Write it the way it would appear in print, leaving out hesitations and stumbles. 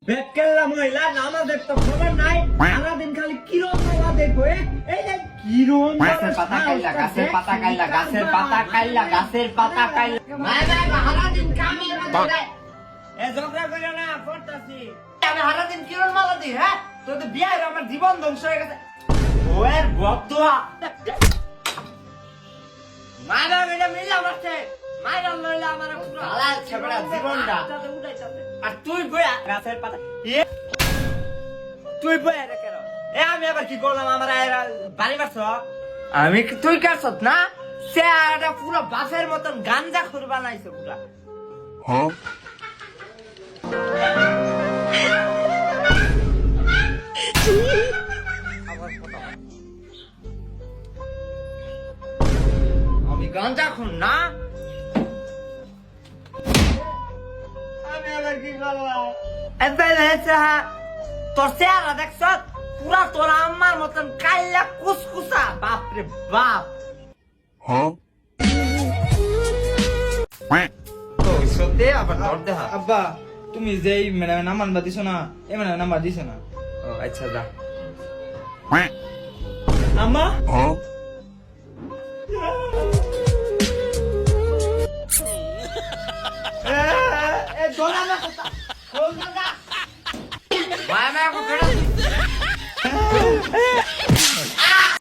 বেকেল্লা মহিলা নামাজের তো খবর নাই, সারাদিন খালি কিরণ মালা দেখো। এই যে কিরণ গাছের পাতা কাইলা, গাছের পাতা কাইলা, গাছের পাতা কাইলা, গাছের পাতা কাইলা। সারাদিন কামের মধ্যে ঝগড়া করিও না, পড়তাছি। আমি সারাদিন কিরণ মালা দিই, হ্যাঁ? তোর তো বিয়ে হয়ে আমার জীবন ধ্বংস হয়ে গেছে। ওয়ের বদুয়া। মারা বেটা মিলা মারছে, মাইরা লইলা আমার পুরো শালা ছেবড়া জীবনটা। আর তুই বয়া গাছের পাতা তুই বয়ে রে কেন? আমি আবার কি করলাম? আমার বাড়ি মারছ? আমি তুই কাছত না সে একটা পুরো বাসের মতন গাঞ্জা খুর বানাইছে পুরা। আমি গাঞ্জা খুন না, আমি আবার কি করলাম? এবার হয়েছে হ্যাঁ তোর চেহারা দেখছ পুরা তোর আম্মার মতন কাইলা কুসকুসা। বাপরে বাপ। তো সত্যি আবার ধর দেখা। আব্বা তুমি যে এই ম্যাডামের নাম্বার দিছো না, এই ম্যাডামের নাম্বার দিছো না। ও আচ্ছা যা। আম্মা মায়া মায়া করে